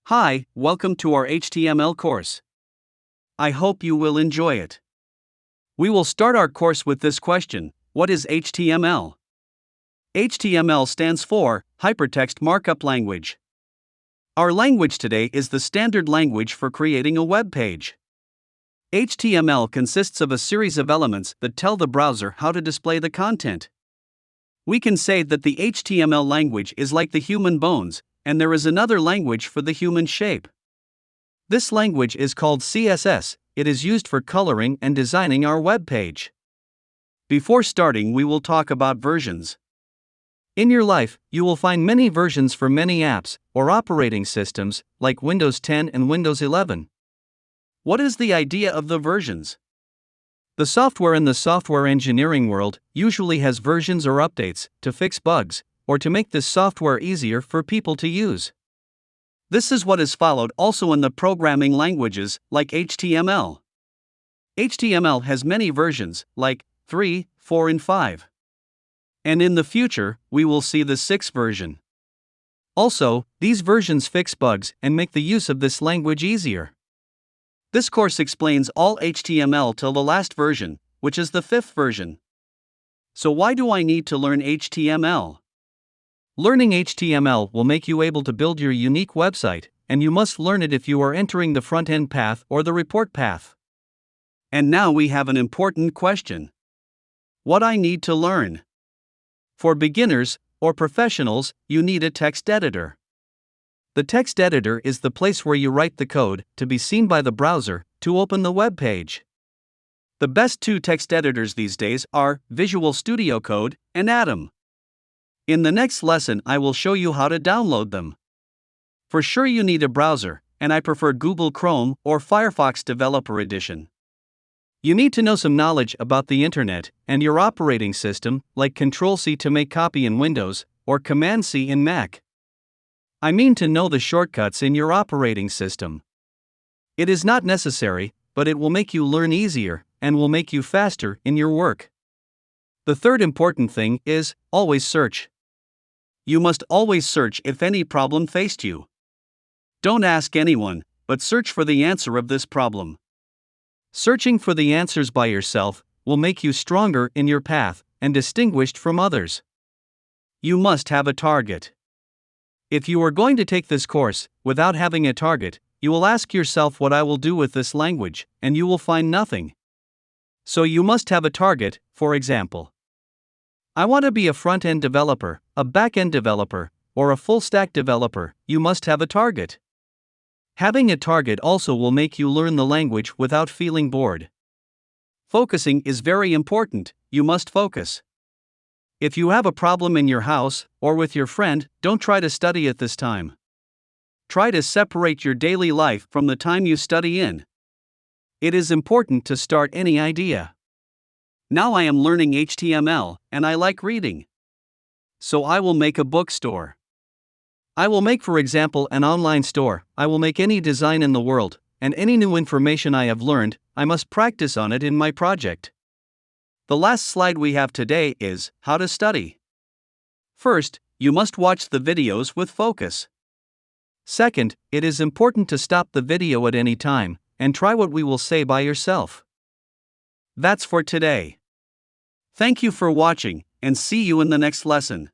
Hi, welcome to our HTML course. I hope you will enjoy it. We will start our course with this question: what is HTML? HTML stands for Hypertext Markup Language. Our language today is the standard language for creating a web page. HTML consists of a series of elements that tell the browser how to display the content. We can say that the HTML language is like the human bones, and there is another language for the human shape. This language is called CSS. It is used for coloring and designing our web page. Before starting, we will talk about versions. In your life, you will find many versions for many apps or operating systems, like Windows 10 and Windows 11. What is the idea of the versions? The software in the software engineering world usually has versions or updates to fix bugs, or to make this software easier for people to use. This is what is followed also in the programming languages, like HTML. HTML has many versions, like 3, 4 and 5. And in the future, we will see the 6th version. Also, these versions fix bugs and make the use of this language easier. This course explains all HTML till the last version, which is the 5th version. So why do I need to learn HTML? Learning HTML will make you able to build your unique website, and you must learn it if you are entering the front-end path or the report path. And now we have an important question. What I need to learn? For beginners or professionals, you need a text editor. The text editor is the place where you write the code to be seen by the browser to open the web page. The best two text editors these days are Visual Studio Code and Atom. In the next lesson, I will show you how to download them. For sure you need a browser, and I prefer Google Chrome or Firefox Developer Edition. You need to know some knowledge about the internet and your operating system, like Control-C to make copy in Windows or Command-C in Mac. I mean to know the shortcuts in your operating system. It is not necessary, but it will make you learn easier and will make you faster in your work. The third important thing is always search. You must always search if any problem faced you. Don't ask anyone, but search for the answer of this problem. Searching for the answers by yourself will make you stronger in your path and distinguished from others. You must have a target. If you are going to take this course without having a target, you will ask yourself what I will do with this language, and you will find nothing. So you must have a target. For example, I want to be a front-end developer, a back-end developer, or a full-stack developer. You must have a target. Having a target also will make you learn the language without feeling bored. Focusing is very important. You must focus. If you have a problem in your house or with your friend, don't try to study at this time. Try to separate your daily life from the time you study in. It is important to start any idea. Now I am learning HTML, and I like reading. So I will make a bookstore. I will make, for example, an online store. I will make any design in the world, and any new information I have learned, I must practice on it in my project. The last slide we have today is how to study. First, you must watch the videos with focus. Second, it is important to stop the video at any time and try what we will say by yourself. That's for today. Thank you for watching, and see you in the next lesson.